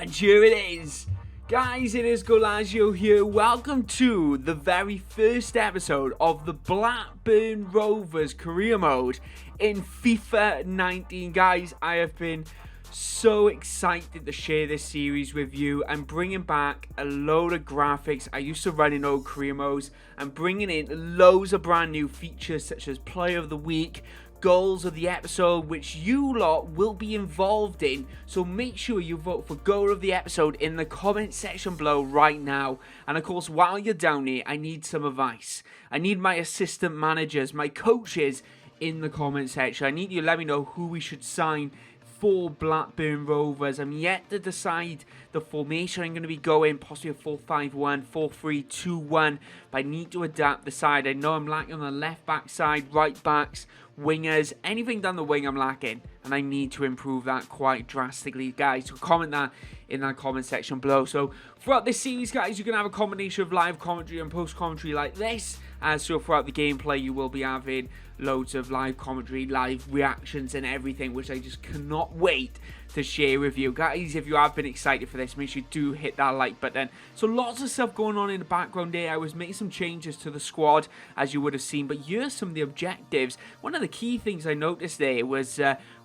here it is. Guys, it is Goalazio here. Welcome to the very first episode of the Blackburn Rovers Career Mode in FIFA 19. Guys, I have been so excited to share this series with you. I'm bringing back a load of graphics I used to run in old career modes. I'm bringing in loads of brand new features such as Player of the Week, Goals of the Episode, which you lot will be involved in. So make sure you vote for Goal of the Episode in the comment section below right now. And of course, while you're down here, I need some advice. I need my assistant managers, my coaches in the comment section. I need you to let me know who we should sign for Blackburn Rovers. I'm yet to decide the formation I'm going to be going, possibly a 4-5-1, 4-3-2-1, but I need to adapt the side. I know I'm lacking on the left back side, right backs, wingers, anything down the wing I'm lacking, and I need to improve that quite drastically, guys. So comment that in that comment section below. So throughout this series, guys, you're going to have a combination of live commentary and post commentary like this. So throughout the gameplay, you will be having loads of live commentary, live reactions and everything, which I just cannot wait to share with you. Guys, if you have been excited for this, make sure you do hit that like button. So lots of stuff going on in the background there. I was making some changes to the squad, as you would have seen, but here's some of the objectives. One of the key things I noticed there was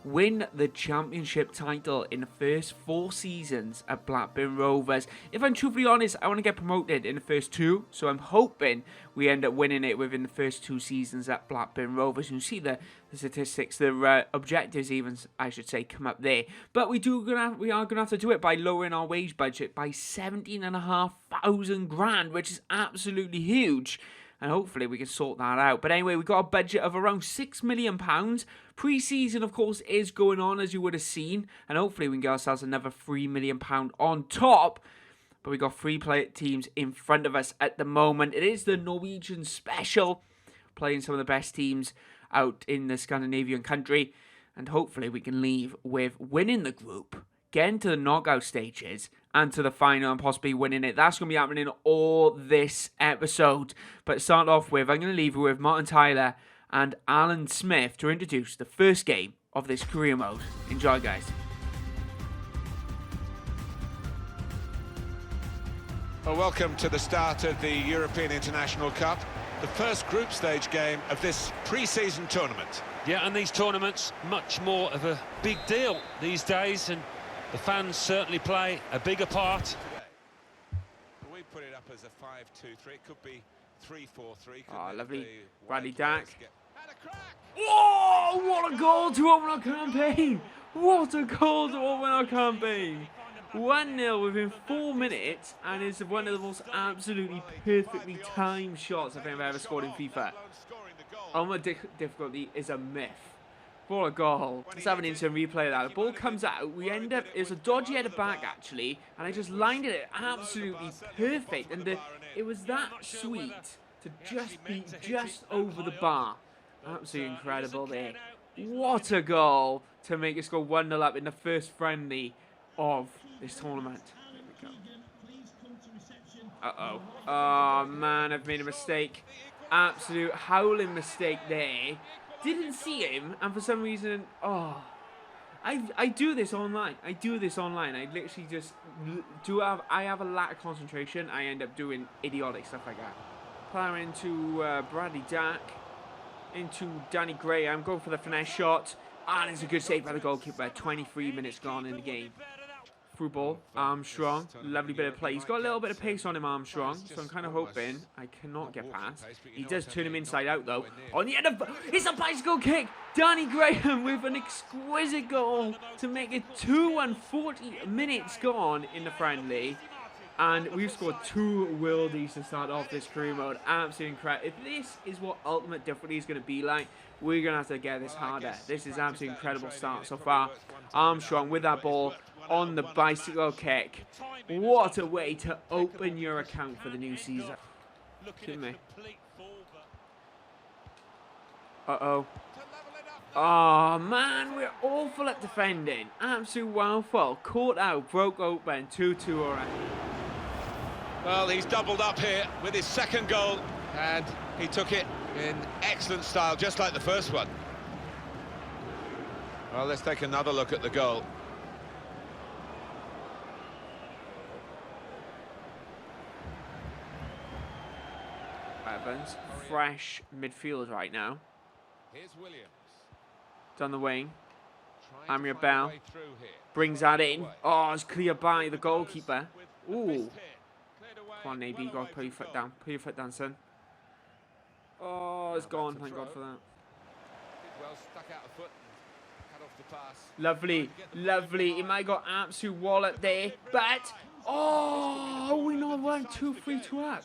win the championship title in the first 4 seasons at Blackburn Rovers. If I'm truthfully honest, I want to get promoted in the first 2, so I'm hoping we end up winning it within the first 2 seasons at Blackburn Rovers. You see the statistics, the objectives even, I should say, come up there. But we are gonna have to do it by lowering our wage budget by 17,500 grand, which is absolutely huge. And hopefully we can sort that out. But anyway, we got a budget of around £6 million. Pre-season, of course, is going on, as you would have seen. And hopefully we can get ourselves another £3 million on top. But we got 3 teams in front of us at the moment. It is the Norwegian Special, playing some of the best teams out in the Scandinavian country. And hopefully we can leave with winning the group, getting to the knockout stages, and to the final, and possibly winning it. That's going to be happening all this episode. But to start off with, I'm going to leave you with Martin Tyler and Alan Smith to introduce the first game of this career mode. Enjoy, guys. Well, welcome to the start of the European International Cup, the first group stage game of this pre-season tournament. Yeah, and these tournaments, much more of a big deal these days, and the fans certainly play a bigger part. We put it up as a 5-2-3, it could be 3-4-3. Oh, lovely. Bradley Dack. Oh, what a goal to open our campaign! What a goal to open our campaign! 1-0 within 4 minutes, and it's one of the most absolutely perfectly timed shots I think I've ever scored in FIFA. Ultimate difficulty is a myth. What a goal. Let's have an instant replay of that. The ball comes out, we end up, it's a dodgy header back actually, and I just lined it absolutely perfect, and it was that sweet to just be just over the bar. Absolutely incredible there. What a goal to make us go 1-0 up in the first friendly of this tournament. Here we go. Uh-oh. Oh, man, I've made a mistake. Absolute howling mistake there. Didn't see him, and for some reason, I do this online. I literally just I have a lack of concentration. I end up doing idiotic stuff like that. Player into Bradley Dack. Into Danny Gray. I'm going for the finesse shot. And it's a good save by the goalkeeper. 23 minutes gone in the game. Through ball. Armstrong. Lovely bit of play. He's got a little bit of pace on him, Armstrong. So I'm kind of hoping I cannot get past. He does turn him inside out, though. On the end of... It's a bicycle kick. Danny Graham with an exquisite goal to make it 2-1. 40 minutes gone in the friendly. And we've scored 2 worldies to start off this career mode. Absolutely incredible. If this is what ultimate difficulty is going to be like, we're going to have to get this harder. This is absolutely incredible start so far. Armstrong with that ball on the bicycle kick. What a way to open your account for the new season. Shouldn't we? Uh-oh. Oh, man, we're awful at defending. Absolute wow fall. Caught out, broke open, 2-2 already. Well, he's doubled up here with his second goal, and he took it in excellent style, just like the first one. Well, let's take another look at the goal. Evans. Fresh midfield right now. Here's Williams. Down the wing. Trying to Amir find a Bell way through here. brings that in. Oh, it's cleared by the goalkeeper. With Ooh. the fist hit. Cleared away, Come on, Naby, you well gotta away put your from foot goal. down. Put your foot down, son. Oh, it's Now gone. back to Thank God throw. for that. Did well, stuck out the foot and cut off the pass. Lovely, lovely. He might have got absolute wallet there, but oh, we not went 2-3-2 up.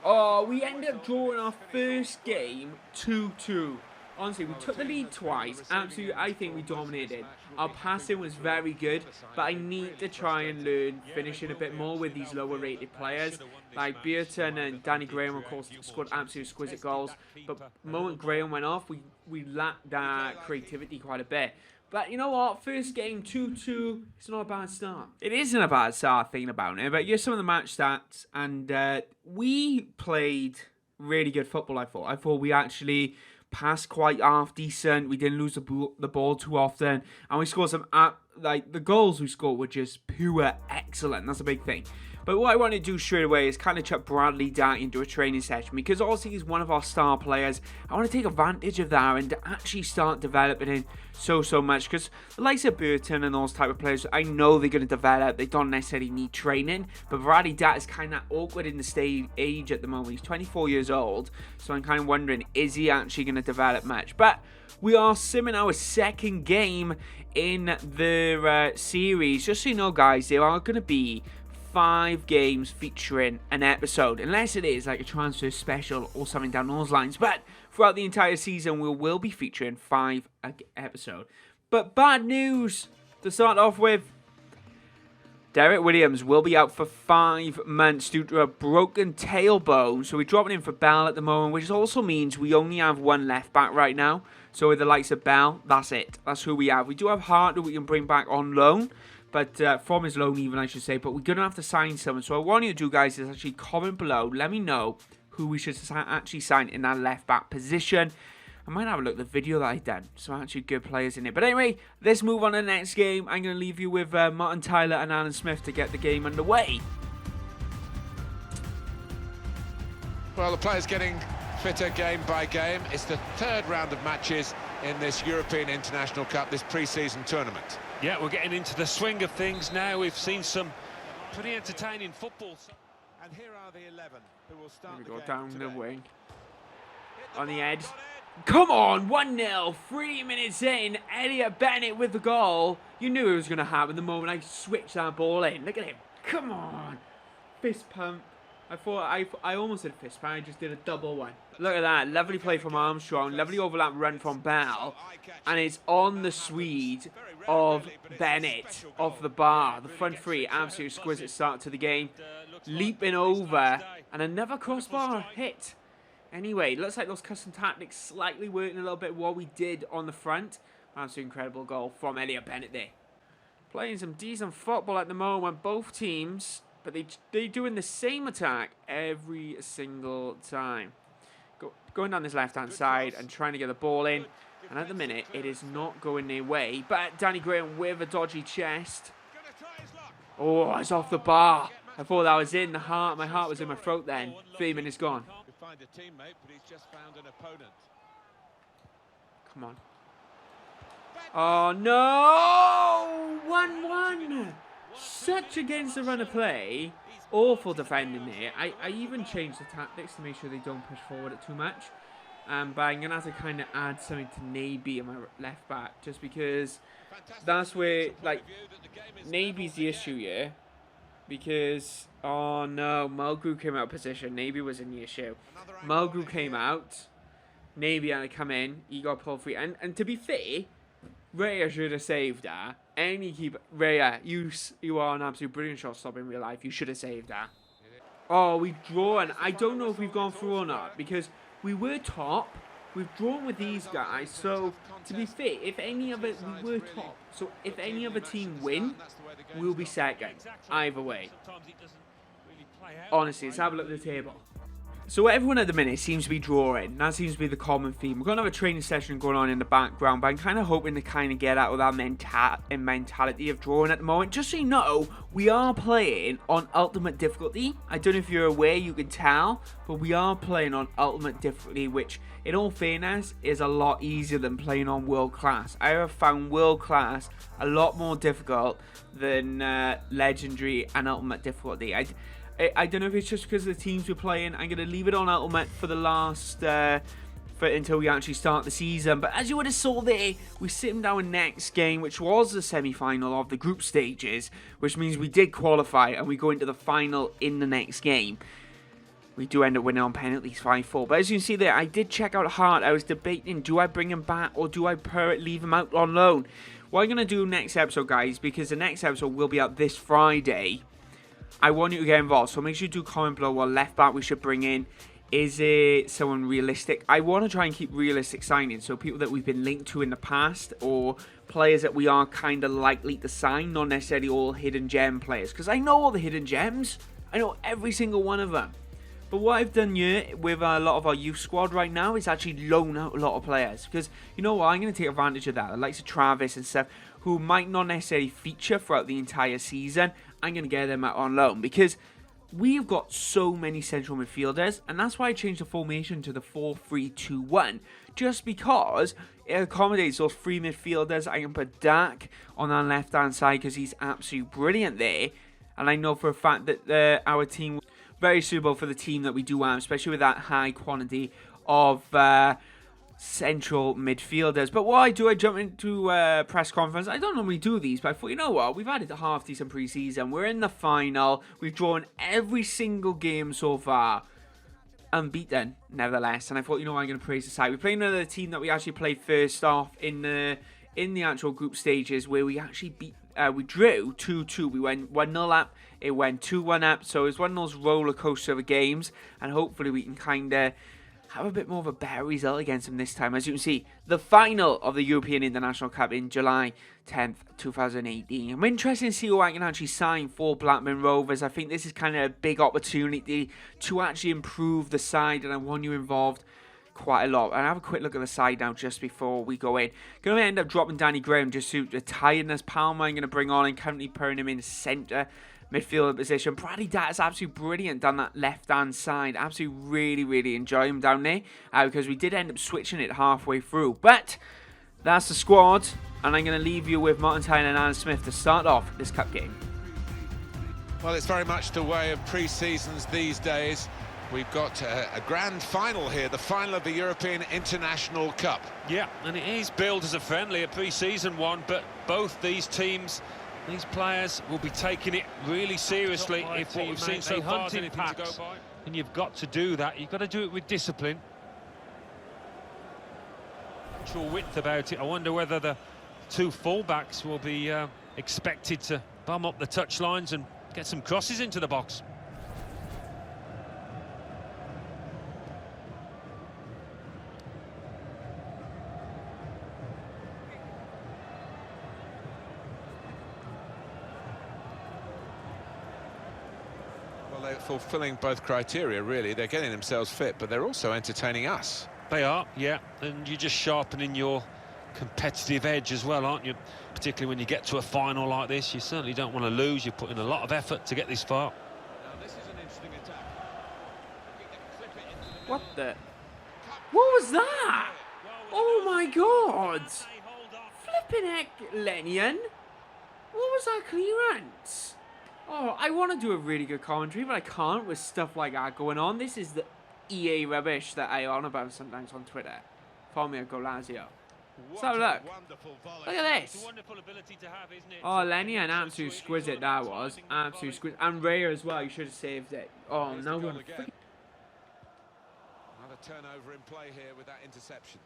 Oh, we ended up drawing our first game 2-2. Honestly, we took the lead twice. Absolutely, I think we dominated. Our passing was very good, but I need to try and learn finishing a bit more with these lower rated players. Like Burton and Danny Graham, of course, scored absolute exquisite goals. But the moment Graham went off, we lacked that creativity quite a bit. But you know what? First game, 2-2. It's not a bad start. It isn't a bad start thinking about it. But here's some of the match stats. And we played really good football, I thought. I thought we actually passed quite half decent. We didn't lose the ball too often. And we scored some... like, the goals we scored were just pure excellent. That's a big thing. But what I want to do straight away is kind of chuck Bradley down into a training session, because obviously he's one of our star players. I want to take advantage of that and actually start developing him so much, because the likes of Burton and those type of players, I know they're going to develop. They don't necessarily need training, but Bradley Dat is kind of awkward in the age at the moment. He's 24 years old, so I'm kind of wondering, is he actually going to develop much? But we are simming our second game in the series. Just so you know, guys, there are going to be 5 games featuring an episode, unless it is like a transfer special or something down those lines. But throughout the entire season, we will be featuring 5 episodes. But bad news to start off with: Derek Williams will be out for 5 months due to a broken tailbone. So we're dropping in for Bell at the moment, which also means we only have 1 left back right now. So with the likes of Bell, that's it. That's who we have. We do have Hart that we can bring back on loan. But from his loan even, I should say. But we're going to have to sign someone. So what I want you to do, guys, is actually comment below. Let me know who we should actually sign in that left back position. I might have a look at the video that I done. Some actually good players in it. But anyway, let's move on to the next game. I'm going to leave you with Martin Tyler and Alan Smith to get the game underway. Well, the players getting fitter game by game. It's the 3rd round of matches in this European International Cup, this pre-season tournament. Yeah, we're getting into the swing of things now. We've seen some pretty entertaining football. And here are the 11 who will start Here we the go, game down today. the wing. On the edge. Come on, 1-0, 3 minutes in. Elliot Bennett with the goal. You knew it was going to happen the moment I switched that ball in. Look at him. Come on. Fist pump. I almost did a fist pump. I just did a double one. Look at that. Lovely play from Armstrong. Lovely overlap run from Bell. And it's on the Swede of Bennett off the bar. The front 3. Absolute exquisite start to the game. Leaping over. And another crossbar hit. Anyway, looks like those custom tactics slightly working a little bit what we did on the front. Absolute incredible goal from Elliot Bennett there. Playing some decent football at the moment, both teams. But they're doing the same attack every single time. Going down this left-hand side and trying to get the ball in. And at the minute, it is not going their way. But Danny Graham with a dodgy chest. Oh, it's off the bar. I thought that was in the heart. My heart was in my throat then. 3 minutes gone. Find a teammate, but he's just found an opponent. Come on. Oh, no! 1-1. Such against the run of play. Awful defending there. I even changed the tactics to make sure they don't push forward it too much. But I'm going to have to kind of add something to Naby in my left back. Just because that's where, like, Naby's the issue here. Because, oh no, Mulgrew came out of position. Naby was in the issue. Mulgrew came out. Naby had to come in. He got pulled free. And to be fair, Raya should have saved that. Any keeper, Raya, you are an absolute brilliant shot stopper in real life. You should have saved that. Oh, we've drawn. I don't know if we've gone through or not, because we were top. We've drawn with these guys. So to be fair, if any other we were top. So if any other team win, we'll be second. Either way. Honestly, let's have a look at the table. So everyone at the minute seems to be drawing. That seems to be the common theme. We're going to have a training session going on in the background, but I'm kind of hoping to kind of get out of that mentality of drawing at the moment. Just so you know, we are playing on ultimate difficulty. I don't know if you're aware, you can tell, but we are playing on ultimate difficulty, which in all fairness is a lot easier than playing on world class. I have found world class a lot more difficult than legendary and ultimate difficulty. I don't know if it's just because of the teams we're playing. I'm going to leave it on ultimate for the last until we actually start the season. But as you would have saw there, we sit in our next game, which was the semi-final of the group stages, which means we did qualify and we go into the final in the next game. We do end up winning on penalties 5-4. But as you can see there, I did check out Hart. I was debating, do I bring him back or do I leave him out on loan? What I'm going to do next episode, guys, because the next episode will be out this Friday, I want you to get involved, so make sure you do comment below what left back we should bring in. Is it someone realistic? I want to try and keep realistic signings, so people that we've been linked to in the past, or players that we are kind of likely to sign, not necessarily all hidden gem players, because I know all the hidden gems. I know every single one of them. But what I've done here with a lot of our youth squad right now is actually loan out a lot of players, because you know what, I'm going to take advantage of that. The likes of Travis and stuff, who might not necessarily feature throughout the entire season, I'm going to get them out on loan, because we've got so many central midfielders, and that's why I changed the formation to the 4-3-2-1, just because it accommodates those three midfielders. I can put Dak on our left-hand side because he's absolutely brilliant there, and I know for a fact that our team very suitable for the team that we do have, especially with that high quantity of central midfielders. But why do I jump into press conference? I don't normally do these, but I thought, you know what, we've had a half decent preseason, we're in the final, we've drawn every single game so far, unbeaten nevertheless, and I thought, you know what, I'm going to praise the side. We played another team that we actually played first off in the actual group stages, where we actually we drew 2-2. We went 1-0 up, it went 2-1 up, so it's one of those roller coaster of games, and hopefully we can kind of have a bit more of a better result against them this time. As you can see, the final of the European International Cup in July 10th, 2018. I'm interested to see who I can actually sign for Blackburn Rovers. I think this is kind of a big opportunity to actually improve the side, and I want you involved quite a lot. And have a quick look at the side now just before we go in. Going to end up dropping Danny Graham just to the tiredness. Palmer I'm going to bring on and currently putting him in centre midfielder position. Bradley Datt is absolutely brilliant down that left-hand side. Absolutely really enjoy him down there because we did end up switching it halfway through. But that's the squad, and I'm going to leave you with Martin Tyler and Alan Smith to start off this cup game. Well, it's very much the way of pre-seasons these days. We've got a grand final here, the final of the European International Cup. Yeah, and it is billed as a friendly, a pre-season one, but both these teams, these players will be taking it really seriously if what we've seen so far is anything to go by. And you've got to do that. You've got to do it with discipline. Natural width about it. I wonder whether the two fullbacks will be expected to bum up the touchlines and get some crosses into the box. They're fulfilling both criteria, really. They're getting themselves fit, but they're also entertaining us. They are, yeah, and you're just sharpening your competitive edge as well, aren't you? Particularly when you get to a final like this, you certainly don't want to lose. You put in a lot of effort to get this far. Now, this is an interesting attack. What the? What was that? Oh my god! Flipping heck, Lennion! What was that clearance? Oh, I want to do a really good commentary, but I can't with stuff like that going on. This is the EA rubbish that I on about sometimes on Twitter. Follow me at Goalazio. So look. Look at this. Oh, Lenny, an absolute exquisite that was. Absolute exquisite. And Raya as well, you should have saved it. Oh, no one. Another turnover in play here with that interception.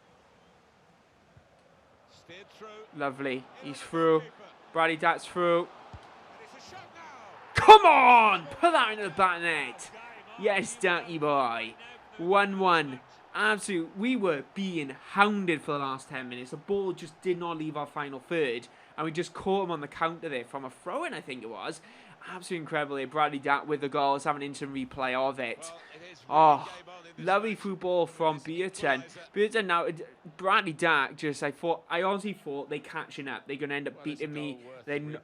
Steered through. Lovely. He's through. Bradley Datt's through. Come on! Put that into the back net. Yes, Ducky boy. 1-1. Absolute. We were being hounded for the last 10 minutes. The ball just did not leave our final third. and we just caught him on the counter there from a throw-in, I think it was. Absolutely incredible here. Bradley Dack with the goal. Let's have an instant replay of it. Oh, lovely through ball from Beaton. Beaton now, Bradley Dack I honestly thought they're catching up. They're going to end up beating me. They're going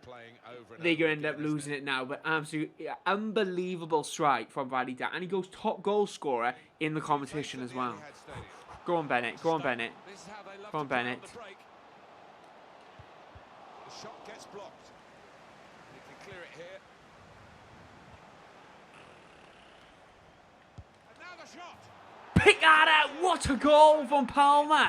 to end up losing it now. But absolutely unbelievable strike from Bradley Dack. And he goes top goal scorer in the competition as well. Go on, Bennett. Go on, Bennett. Go on, Bennett. The shot gets blocked. He can clear it here. And now the shot. Pick that up! What a goal from Palmer!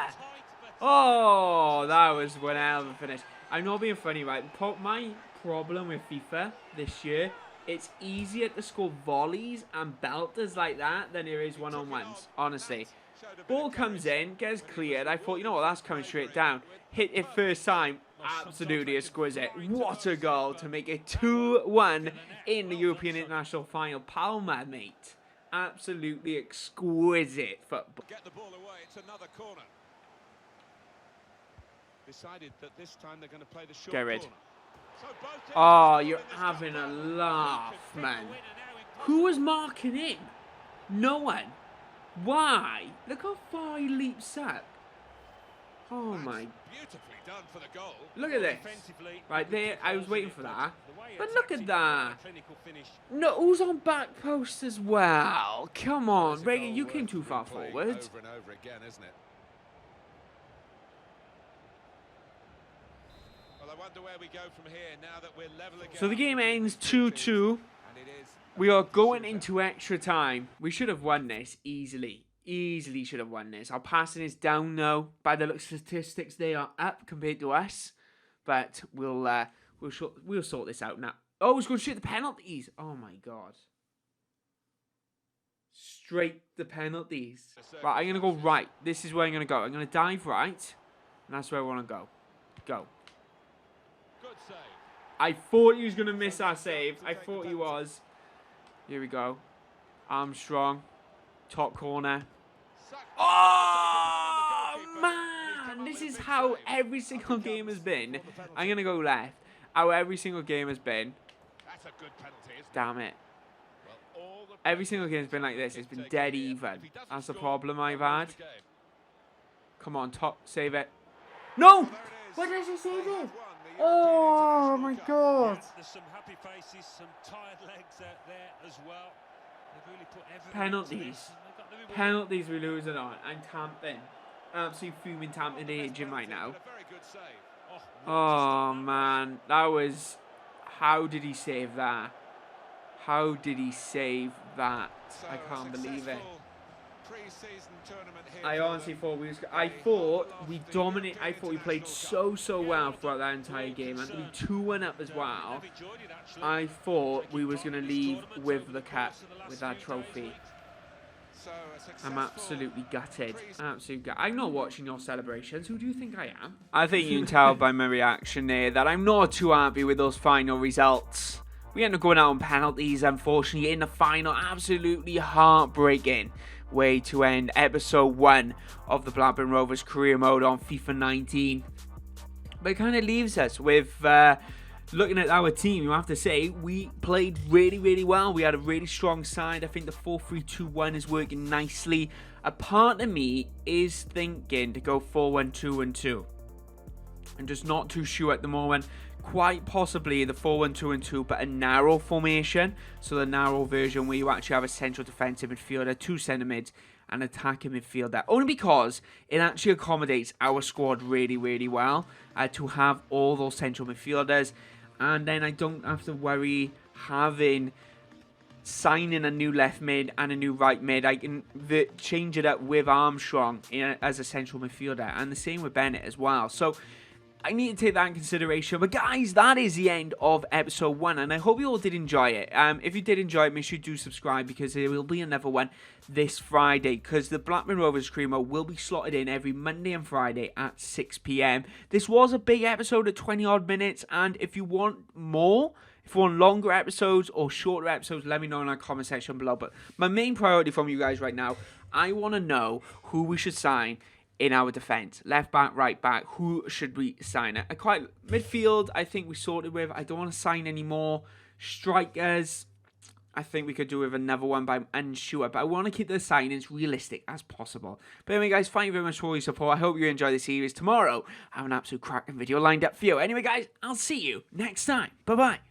Oh, that was one hell of a finish. I'm not being funny, right? My problem with FIFA this year, it's easier to score volleys and belters like that than it is one-on-ones, honestly. Ball comes in, gets cleared. I thought, you know what, that's coming straight down. Hit it first time. Absolutely exquisite. What a goal to make it 2-1 in the European International Final. Palmer, mate. Absolutely exquisite football. Get the ball away. It's another corner. Decided that this time they're going to play the short Get rid. corner. So both teams Oh, you're having a laugh, man. Who was marking him? No one. Why? Look how far he leaps up. Oh my. Beautifully done for the goal. Look at this. Right there, I was waiting for that. But look at that. No, who's on back post as well? Come on, Reagan, you came too far forward. Over and over again, isn't it? Well, I wonder where we go from here now that we're level again. So the game ends 2-2. We are going into extra time. We should have won this easily. Easily should have won this. Our passing is down though. By the look of statistics, they are up compared to us. But we'll sort this out now. Oh, he's going to shoot the penalties. Oh my god. Straight the penalties. Right, I'm going to go right. This is where I'm going to go. I'm going to dive right. And that's where I want to go. Go. Good save. I thought he was going to miss our save. I thought he was. Here we go. Armstrong. Top corner. Oh, man. This is how every single game has been. I'm going to go left. How every single game has been. That's a good penalty, isn't it? Damn it. Every single game has been like this. It's been dead even. That's the problem I've had. Come on, top. Save it. No! Why did I save it? Oh, my God. There's some happy faces, some tired legs out there as well. They've really put everything Penalties. Penalties we're losing on. I'm tamping. Absolutely fuming tamping the gym right now. Oh, man. That was... How did he save that? How did he save that? I can't believe it. I honestly thought we dominated. I thought we played so well throughout that entire game, and we 2-1 up as well. I thought we was gonna leave with the cup, with that trophy. I'm absolutely gutted. I'm not watching your celebrations. Who do you think I am? I think you can tell by my reaction there that I'm not too happy with those final results. We ended up going out on penalties, unfortunately, in the final. Absolutely heartbreaking way to end episode 1 of the Blackburn Rovers Career Mode on FIFA 19. But it kind of leaves us with, looking at our team, you have to say, we played really well. We had a really strong side. I think the 4-3-2-1 is working nicely. A part of me is thinking to go 4-1-2-1-2. I'm just not too sure at the moment. Quite possibly the 4-1-2-1-2, but a narrow formation. So the narrow version where you actually have a central defensive midfielder, 2 centre mids, and attacking midfielder. Only because it actually accommodates our squad really well to have all those central midfielders. And then I don't have to worry signing a new left mid and a new right mid. I can change it up with Armstrong as a central midfielder. And the same with Bennett as well. So I need to take that in consideration. But guys, that is the end of episode 1, and I hope you all did enjoy it. If you did enjoy it, make sure you do subscribe, because there will be another one this Friday, because the Blackburn Rovers Career Mode will be slotted in every Monday and Friday at 6 PM. This was a big episode at 20 odd minutes, and if you want more, if you want longer episodes or shorter episodes, let me know in the comment section below. But my main priority from you guys right now, I want to know who we should sign in our defence. Left back, right back, who should we sign? Midfield, I think we sorted with. I don't want to sign any more. Strikers, I think we could do with another one, but I'm unsure. But I want to keep the signings realistic as possible. But anyway, guys, thank you very much for all your support. I hope you enjoy the series. Tomorrow, I have an absolute cracking video lined up for you. Anyway, guys, I'll see you next time. Bye-bye.